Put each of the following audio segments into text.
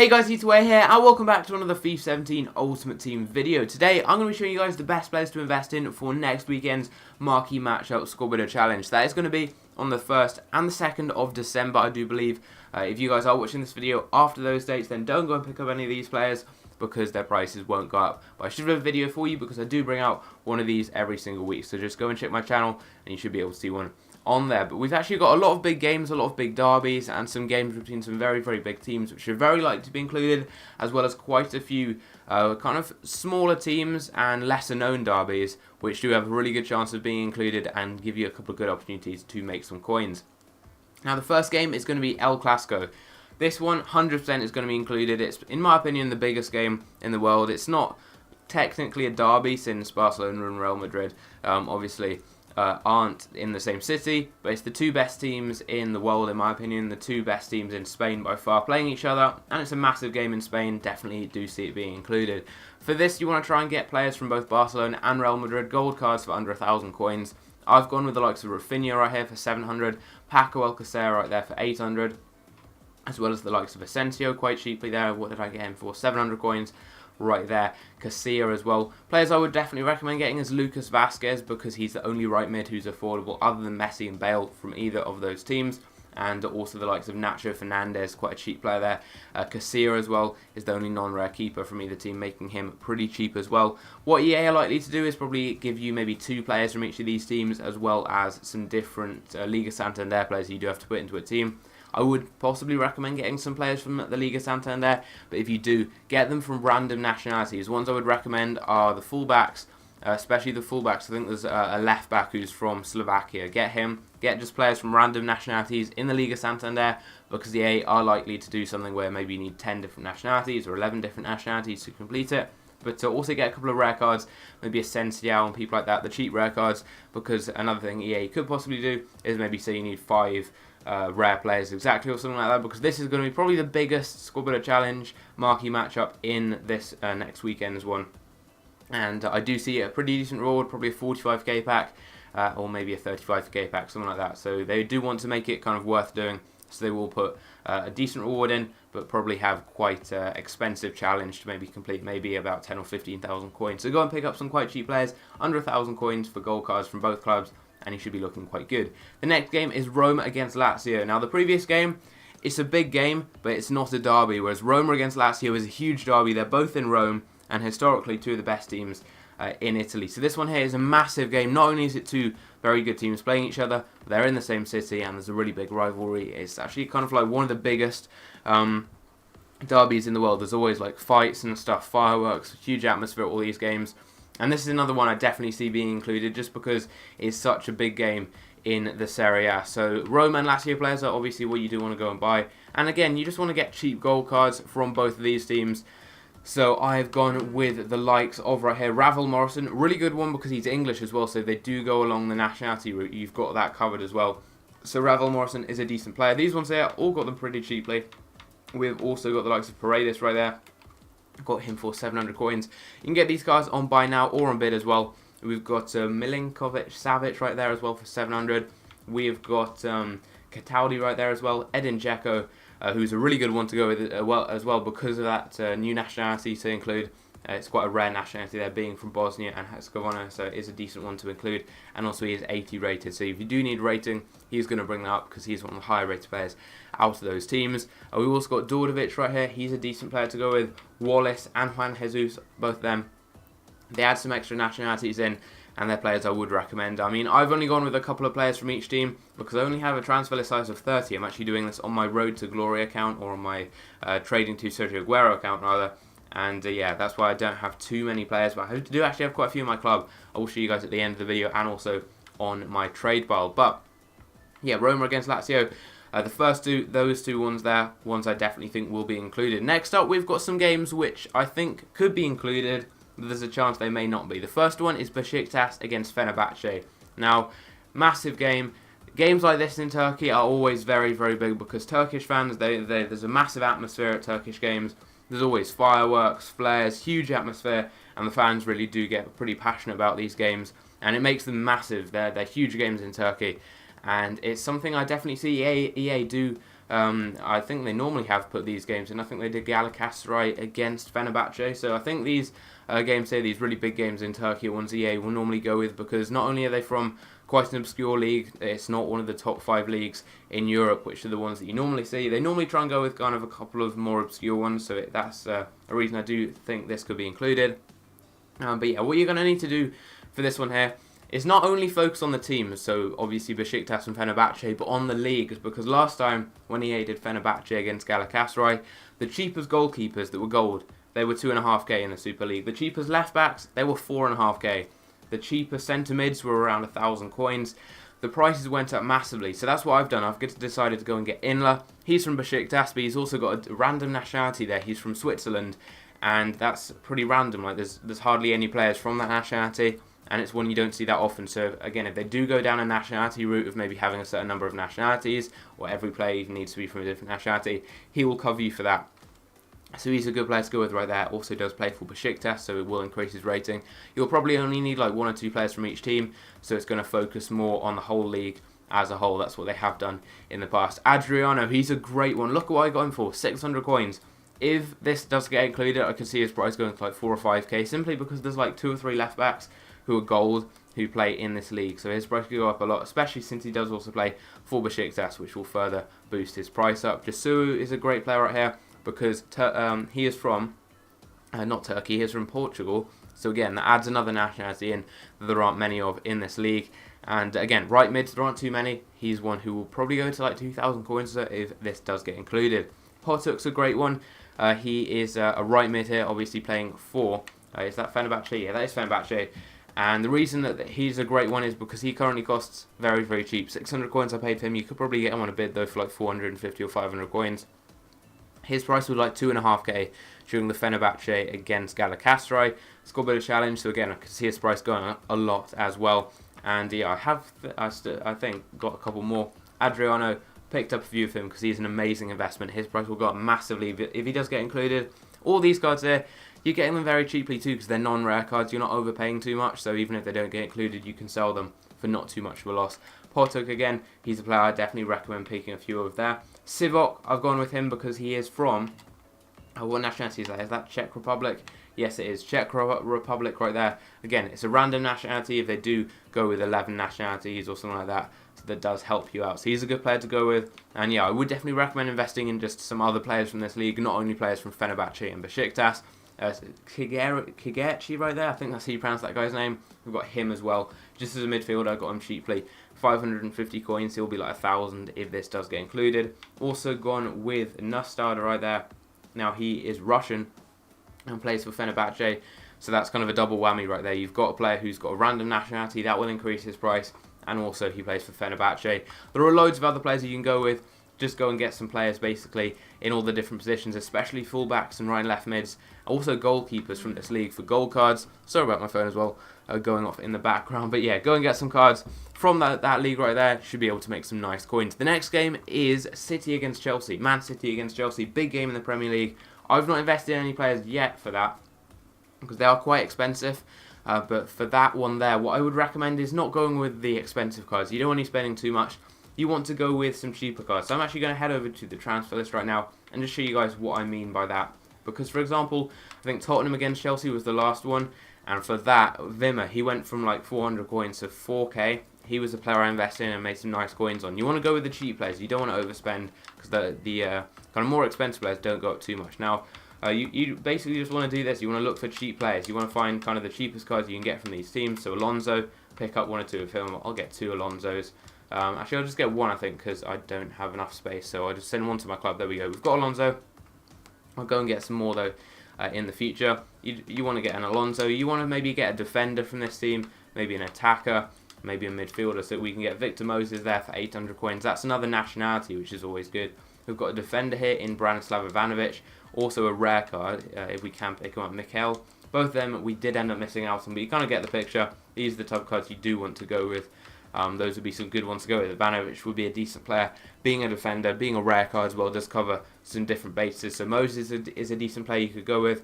Hey guys, it's Way here, and welcome back to another FIFA 17 Ultimate Team video. Today, I'm going to be showing you guys the best players to invest in for next weekend's marquee matchup squad builder challenge. That is going to be on the 1st and the 2nd of December, I do believe. If you guys are watching this video after those dates, then don't go and pick up any of these players because their prices won't go up. But I should have a video for you because I do bring out one of these every single week. So just go and check my channel and you should be able to see one on there. But we've actually got a lot of big games, a lot of big derbies, and some games between some very, very big teams which are very likely to be included, as well as quite a few kind of smaller teams and lesser known derbies which do have a really good chance of being included and give you a couple of good opportunities to make some coins. Now the first game is going to be El Clasico. This one 100% is going to be included. It's, in my opinion, the biggest game in the world. It's not technically a derby since Barcelona and Real Madrid obviously aren't in the same city, but it's the two best teams in the world, in my opinion, the two best teams in Spain by far playing each other, and it's a massive game in Spain. Definitely do see it being included. For this, you want to try and get players from both Barcelona and Real Madrid, gold cards for under 1,000 coins. I've gone with the likes of Rafinha right here for 700, Paco Alcacer right there for 800, as well as the likes of Asensio quite cheaply there. What did I get him for? 700 coins. Right there, Kashima as well. Players I would definitely recommend getting is Lucas Vazquez, because he's the only right mid who's affordable other than Messi and Bale from either of those teams, and also the likes of Nacho Fernandez, quite a cheap player there. Kashima as well is the only non-rare keeper from either team, making him pretty cheap as well. What EA are likely to do is probably give you maybe 2 players from each of these teams, as well as some different Liga Santander players you do have to put into a team. I would possibly recommend getting some players from the Liga Santander, but if you do, get them from random nationalities. Ones I would recommend are the fullbacks, especially the fullbacks. I think there's a left back who's from Slovakia. Get him. Get just players from random nationalities in the Liga Santander, because the EA are likely to do something where maybe you need 10 different nationalities or 11 different nationalities to complete it. But to also get a couple of rare cards, maybe Asensio and people like that, the cheap rare cards, because another thing EA could possibly do is maybe say you need 5 rare players exactly or something like that, because this is going to be probably the biggest squad builder challenge marquee matchup in this next weekend's one. And I do see a pretty decent reward, probably a 45k pack or maybe a 35k pack, something like that. So they do want to make it kind of worth doing, so they will put a decent reward in, but probably have quite expensive challenge to maybe complete, maybe about 10 or 15,000 coins. So go and pick up some quite cheap players, under 1,000 coins for gold cards from both clubs, and he should be looking quite good. The next game is Roma against Lazio. Now the previous game, it's a big game, but it's not a derby, whereas Roma against Lazio is a huge derby. They're both in Rome, and historically 2 of the best teams in Italy. So this one here is a massive game. Not only is it 2 very good teams playing each other, but they're in the same city, and there's a really big rivalry. It's actually kind of like one of the biggest derbies in the world. There's always like fights and stuff, fireworks, huge atmosphere at all these games. And this is another one I definitely see being included, just because it's such a big game in the Serie A. So Roma and Lazio players are obviously what you do want to go and buy. And again, you just want to get cheap gold cards from both of these teams. So I've gone with the likes of right here, Ravel Morrison. Really good one because he's English as well, so they do go along the nationality route. You've got that covered as well. So Ravel Morrison is a decent player. These ones here, all got them pretty cheaply. We've also got the likes of Paredes right there. Got him for 700 coins. You can get these guys on buy now or on bid as well. We've got Milinkovic Savic right there as well for 700. We've got Cataldi right there as well. Edin Dzeko, who's a really good one to go with as well because of that new nationality to include. It's quite a rare nationality there, being from Bosnia and Herzegovina, so it is a decent one to include. And also he is 80 rated, so if you do need rating, he's going to bring that up because he's one of the higher rated players out of those teams. We've also got Dordovic right here. He's a decent player to go with. Wallace and Juan Jesus, both of them. They add some extra nationalities in, and they're players I would recommend. I mean, I've only gone with a couple of players from each team because I only have a transfer list size of 30. I'm actually doing this on my Road to Glory account, or on my Trading to Sergio Aguero account rather. And yeah, that's why I don't have too many players, but I do actually have quite a few in my club. I will show you guys at the end of the video, and also on my trade pile. But yeah, Roma against Lazio, the first two, those 2 ones there, ones I definitely think will be included. Next up, we've got some games which I think could be included, but there's a chance they may not be. The first one is Besiktas against Fenerbahce. Now, massive game. Games like this in Turkey are always very, very big because Turkish fans, there's a massive atmosphere at Turkish games. There's always fireworks, flares, huge atmosphere, and the fans really do get pretty passionate about these games, and it makes them massive. They're huge games in Turkey, and it's something I definitely see EA do I think they normally have put these games in. I think they did Galatasaray against Fenerbahce. So I think these games here, these really big games in Turkey, are ones EA will normally go with, because not only are they from quite an obscure league, it's not one of the top 5 leagues in Europe, which are the ones that you normally see. They normally try and go with kind of a couple of more obscure ones, so that's a reason I do think this could be included. But yeah, what you're going to need to do for this one here is not only focus on the teams, so obviously Besiktas and Fenerbahce, but on the leagues, because last time when EA did Fenerbahce against Galatasaray, the cheapest goalkeepers that were gold, they were 2.5k in the Super League. The cheapest left backs, they were 4.5k. The cheapest centre mids were around 1,000 coins. The prices went up massively, so that's what I've done. I've decided to go and get Inler. He's from Besiktas, but he's also got a random nationality there. He's from Switzerland, and that's pretty random. Like there's hardly any players from that nationality, and it's one you don't see that often. So again, if they do go down a nationality route of maybe having a certain number of nationalities, or every player even needs to be from a different nationality, he will cover you for that. So he's a good player to go with right there. Also does play for Besiktas, so it will increase his rating. You'll probably only need like 1 or 2 players from each team, so it's going to focus more on the whole league as a whole. That's what they have done in the past. Adriano, he's a great one. Look at what I got him for, 600 coins. If this does get included, I can see his price going to like 4 or 5k, simply because there's like 2 or 3 left backs who are gold who play in this league. So his price could go up a lot, especially since he does also play for Besiktas, which will further boost his price up. Jassu is a great player right here, because he is from, not Turkey, he is from Portugal. So again, that adds another nationality in that there aren't many of in this league. And again, right mids, there aren't too many. He's one who will probably go to like 2,000 coins if this does get included. Potuk's a great one. He is a right mid here, obviously playing for, is that Fenerbahce? Yeah, that is Fenerbahce. And the reason that he's a great one is because he currently costs very, very cheap. 600 coins I paid for him. You could probably get him on a bid though for like 450 or 500 coins. His price was like 2.5k during the Fenerbahce against Galatasaray. Scored a bit of challenge, so again I can see his price going up a lot as well. And yeah, I think got a couple more. Adriano, picked up a few of him because he's an amazing investment. His price will go up massively if he does get included. All these cards there, you're getting them very cheaply too because they're non-rare cards. You're not overpaying too much, so even if they don't get included, you can sell them for not too much of a loss. Potuk again, he's a player I definitely recommend picking a few of there. Sivok, I've gone with him because he is from, what nationality is that? Is that Czech Republic? Yes, it is. Czech Republic right there. Again, it's a random nationality. If they do go with 11 nationalities or something like that, so that does help you out. So he's a good player to go with. And yeah, I would definitely recommend investing in just some other players from this league, not only players from Fenerbahce and Besiktas. Kigerchi right there, I think that's how you pronounce that guy's name. We've got him as well. Just as a midfielder, I got him cheaply. 550 coins, he'll be like 1,000 if this does get included. Also gone with Nustard right there. Now he is Russian and plays for Fenerbahce, so that's kind of a double whammy right there. You've got a player who's got a random nationality, that will increase his price, and also he plays for Fenerbahce. There are loads of other players you can go with. Just go and get some players basically in all the different positions, especially fullbacks and right and left mids. Also goalkeepers from this league for gold cards. Sorry about my phone as well, going off in the background. But yeah, go and get some cards from that league right there. Should be able to make some nice coins. The next game is City against Chelsea. Man City against Chelsea. Big game in the Premier League. I've not invested in any players yet for that because they are quite expensive. But for that one there, what I would recommend is not going with the expensive cards. You don't want to be spending too much. You want to go with some cheaper cards. So I'm actually going to head over to the transfer list right now and just show you guys what I mean by that. Because, for example, I think Tottenham against Chelsea was the last one. And for that, Wimmer, he went from like 400 coins to 4k. He was a player I invested in and made some nice coins on. You want to go with the cheap players. You don't want to overspend because the kind of more expensive players don't go up too much. Now, you basically just want to do this. You want to look for cheap players. You want to find kind of the cheapest cards you can get from these teams. So Alonso, pick up 1 or 2 of him. I'll get 2 Alonsos. Actually, I'll just get 1, I think, because I don't have enough space. So I'll just send 1 to my club. There we go. We've got Alonso. I'll go and get some more, though, in the future. You want to get an Alonso. You want to maybe get a defender from this team, maybe an attacker, maybe a midfielder, so we can get Victor Moses there for 800 coins. That's another nationality, which is always good. We've got a defender here in Branislav Ivanovic. Also a rare card, if we can pick him up, Mikel. Both of them we did end up missing out on, but you kind of get the picture. These are the type of cards you do want to go with. Those would be some good ones to go with. Ivanovic would be a decent player. Being a defender, being a rare card as well, does cover some different bases. So Moses is a decent player you could go with.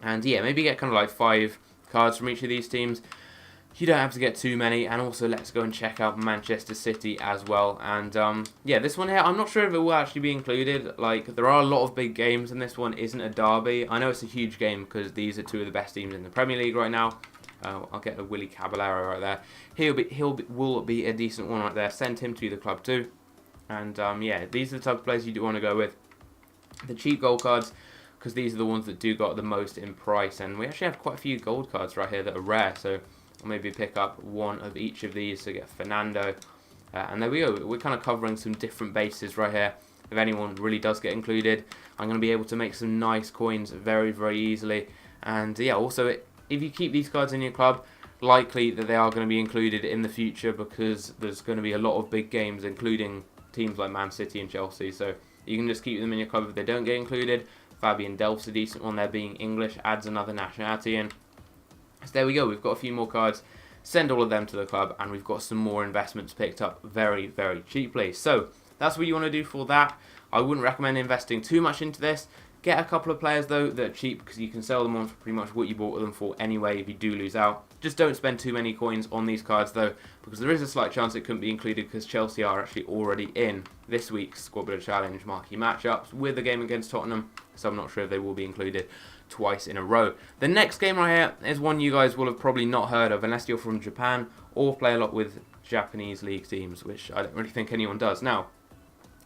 And yeah, maybe get kind of like 5 cards from each of these teams. you don't have to get too many. And also, let's go and check out Manchester City as well. And yeah, this one here, I'm not sure if it will actually be included. Like, there are a lot of big games, and this one isn't a derby. I know it's a huge game because these are two of the best teams in the Premier League right now. I'll get the Willy Caballero right there. Will be a decent one right there. Send him to the club too. And yeah, these are the type of players you do want to go with. The cheap gold cards, because these are the ones that do got the most in price. And we actually have quite a few gold cards right here that are rare. So I'll maybe pick up one of each of these to get Fernando. And there we go. We're kind of covering some different bases right here. If anyone really does get included, I'm going to be able to make some nice coins very, very easily. And yeah, also, if you keep these cards in your club, likely that they are going to be included in the future because there's going to be a lot of big games, including teams like Man City and Chelsea. So you can just keep them in your club if they don't get included. Fabian Delph's a decent one there, being English, adds another nationality in. So there we go, we've got a few more cards. Send all of them to the club, and we've got some more investments picked up very, very cheaply. So that's what you want to do for that. I wouldn't recommend investing too much into this. Get a couple of players though that are cheap, because you can sell them on for pretty much what you bought them for anyway if you do lose out. Just don't spend too many coins on these cards though, because there is a slight chance it couldn't be included because Chelsea are actually already in this week's Squad Builder Challenge marquee matchups with the game against Tottenham, so I'm not sure if they will be included twice in a row. The next game right here is one you guys will have probably not heard of unless you're from Japan or play a lot with Japanese league teams, which I don't really think anyone does. Now,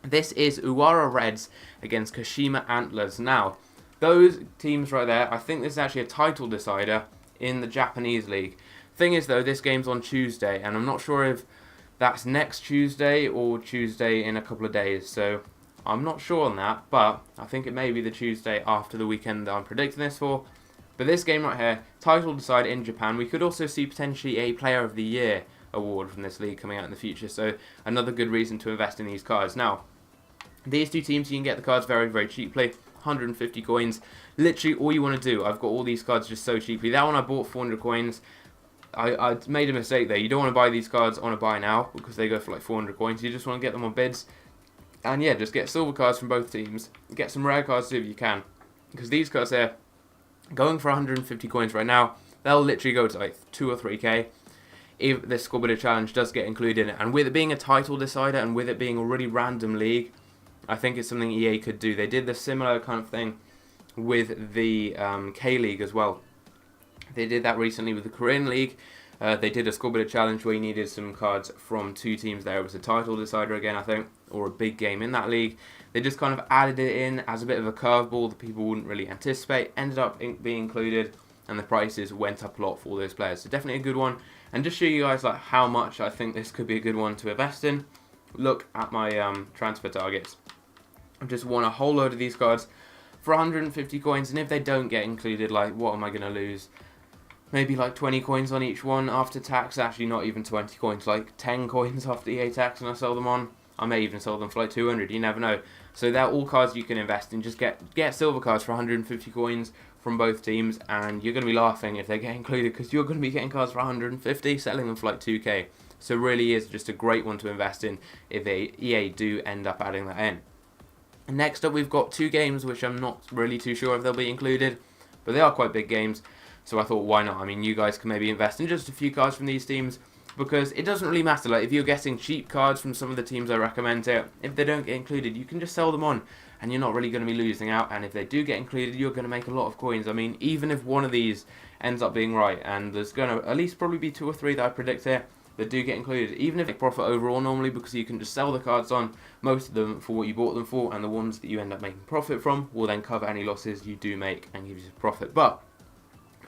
this is Urawa Reds against Kashima Antlers. Now, those teams right there, I think this is actually a title decider in the Japanese league. Thing is though, this game's on Tuesday, and I'm not sure if that's next Tuesday or Tuesday in a couple of days, so I'm not sure on that, but I think it may be the Tuesday after the weekend that I'm predicting this for. But this game right here, title decider in Japan. We could also see potentially a Player of the Year award from this league coming out in the future, so another good reason to invest in these cards. Now, these two teams, you can get the cards very, very cheaply. 150 coins. Literally all you want to do. I've got all these cards just so cheaply. That one I bought 400 coins. I made a mistake there. You don't want to buy these cards on a buy now because they go for like 400 coins. You just want to get them on bids. And yeah, just get silver cards from both teams. Get some rare cards too if you can. Because these cards here, going for 150 coins right now, they'll literally go to like 2 or 3k. If this Squad Builder Challenge does get included in it. And with it being a title decider and with it being a really random league, I think it's something EA could do. They did the similar kind of thing with the K-League as well. They did that recently with the Korean League. They did a Squad Builder Challenge where you needed some cards from two teams there. It was a title decider again, I think, or a big game in that league. They just kind of added it in as a bit of a curveball that people wouldn't really anticipate. Ended up being included, and the prices went up a lot for those players. So definitely a good one. And just show you guys like how much I think this could be a good one to invest in. Look at my transfer targets. I've just won a whole load of these cards for 150 coins, and if they don't get included, like, what am I going to lose? Maybe like 20 coins on each one after tax. Actually, not even 20 coins, like 10 coins after EA tax, and I sell them on. I may even sell them for like 200, you never know. So they're all cards you can invest in. Just get silver cards for 150 coins from both teams, and you're going to be laughing if they get included, because you're going to be getting cards for 150, selling them for like 2k. So it really is just a great one to invest in if EA do end up adding that in. Next up, we've got two games which I'm not really too sure if they'll be included, but they are quite big games, so I thought, why not? I mean, you guys can maybe invest in just a few cards from these teams, because it doesn't really matter. Like, if you're getting cheap cards from some of the teams I recommend here, if they don't get included, you can just sell them on, and you're not really going to be losing out, and if they do get included, you're going to make a lot of coins. I mean, even if one of these ends up being right, and there's going to at least probably be 2 or 3 that I predict here, that do get included, even if they profit overall normally, because you can just sell the cards on, most of them for what you bought them for, and the ones that you end up making profit from will then cover any losses you do make and give you a profit. But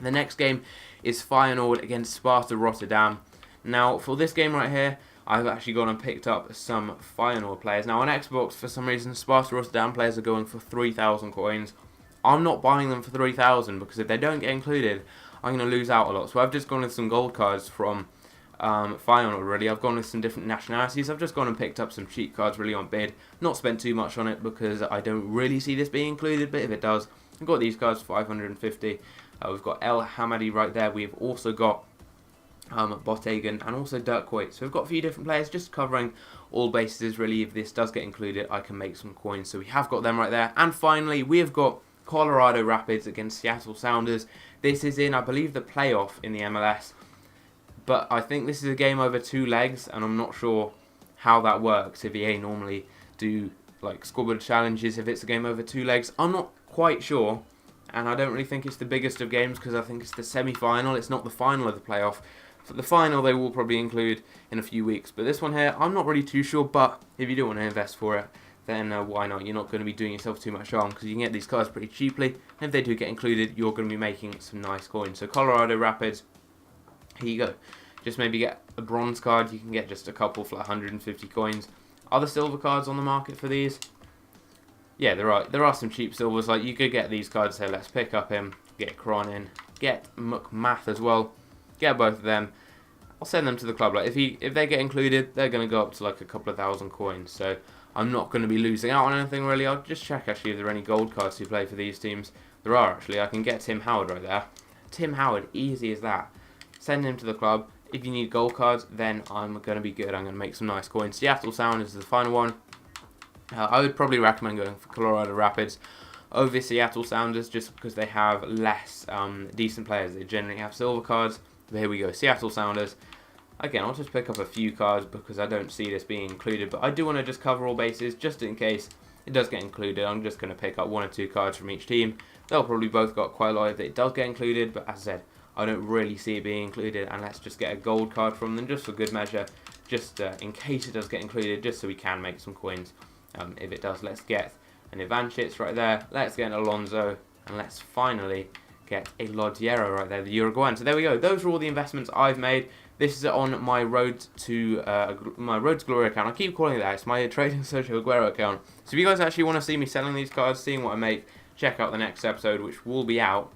the next game is Feyenoord against Sparta Rotterdam. Now, for this game right here, I've actually gone and picked up some Feyenoord players. Now, on Xbox, for some reason, Sparta Rotterdam players are going for 3,000 coins. I'm not buying them for 3,000 because if they don't get included, I'm going to lose out a lot. So I've just gone with some gold cards from Feyenoord already. I've gone with some different nationalities. I've just gone and picked up some cheap cards really on bid. Not spent too much on it because I don't really see this being included, but if it does, I've got these cards for 550. We've got El Hamadi right there. We've also got Bottegen and also Dirk Kuyt. So we've got a few different players just covering all bases really. If this does get included, I can make some coins. So we have got them right there. And finally, we have got Colorado Rapids against Seattle Sounders. This is in, I believe, the playoff in the MLS. But I think this is a game over 2 legs, and I'm not sure how that works. If EA normally do like scoreboard challenges, if it's a game over 2 legs, I'm not quite sure. And I don't really think it's the biggest of games because I think it's the semi-final. It's not the final of the playoff. For the final, they will probably include in a few weeks. But this one here, I'm not really too sure. But if you do want to invest for it, then why not? You're not going to be doing yourself too much harm because you can get these cards pretty cheaply. And if they do get included, you're going to be making some nice coins. So Colorado Rapids, here you go. Just maybe get a bronze card. You can get just a couple for like 150 coins. Are there silver cards on the market for these? Yeah, there are some cheap silvers. Like you could get these cards here. Let's pick up him, get Cronin, get McMath as well. Get both of them. I'll send them to the club. Like if they get included, they're going to go up to like a couple of thousand coins. So I'm not going to be losing out on anything really. I'll just check actually if there are any gold cards to play for these teams. There are actually. I can get Tim Howard right there. Tim Howard, easy as that. Send him to the club. If you need gold cards, then I'm going to be good. I'm going to make some nice coins. Seattle Sounders is the final one. I would probably recommend going for Colorado Rapids over Seattle Sounders just because they have less decent players. They generally have silver cards. But here we go, Seattle Sounders. Again, I'll just pick up a few cards because I don't see this being included. But I do want to just cover all bases just in case it does get included. I'm just going to pick up 1 or 2 cards from each team. They'll probably both got quite a lot if it does get included. But as I said, I don't really see it being included. And let's just get a gold card from them just for good measure. Just in case it does get included, just so we can make some coins. If it does, let's get an Ivanchitz right there. Let's get an Alonso. And let's finally get a Lodiero right there, the Uruguayan. So there we go. Those are all the investments I've made. This is on my Road to Glory account. I keep calling it that. It's my Trading Sergio Aguero account. So if you guys actually want to see me selling these cards, seeing what I make, check out the next episode, which will be out.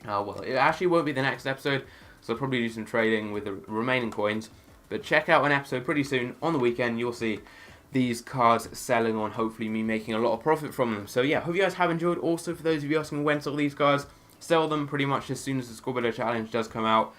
Well, it actually won't be the next episode, so I'll probably do some trading with the remaining coins. But check out an episode pretty soon. On the weekend, you'll see these cards selling on, hopefully me making a lot of profit from them. So yeah, hope you guys have enjoyed. Also, for those of you asking when to sell these cards, sell them pretty much as soon as the Scoreboard Challenge does come out.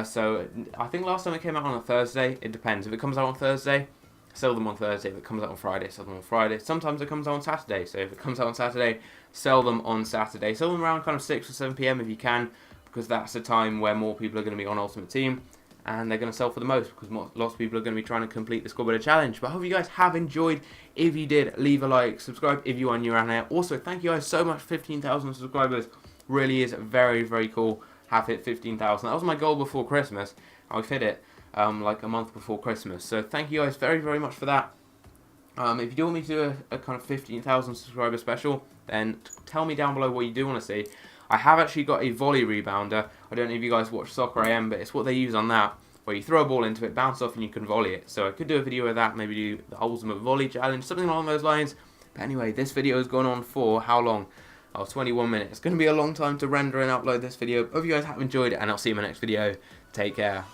So I think last time it came out on a Thursday. It depends. If it comes out on Thursday, sell them on Thursday. If it comes out on Friday, sell them on Friday. Sometimes it comes out on Saturday. So if it comes out on Saturday, sell them on Saturday. Sell them around kind of 6 or 7 p.m. if you can, because that's the time where more people are going to be on Ultimate Team. And they're going to sell for the most because lots of people are going to be trying to complete the Scoreboard Challenge. But I hope you guys have enjoyed. If you did, leave a like, subscribe if you are new around here. Also, thank you guys so much for 15,000 subscribers. Really is very, very cool. Have hit 15,000. That was my goal before Christmas. I've hit it like a month before Christmas. So thank you guys very, very much for that. If you do want me to do a kind of 15,000 subscriber special, then tell me down below what you do want to see. I have actually got a volley rebounder. I don't know if you guys watch Soccer AM, but it's what they use on that, where you throw a ball into it, bounce off, and you can volley it. So I could do a video of that, maybe do the ultimate volley challenge, something along those lines. But anyway, this video has gone on for how long? Oh, 21 minutes. It's going to be a long time to render and upload this video. Hope you guys have enjoyed it, and I'll see you in my next video. Take care.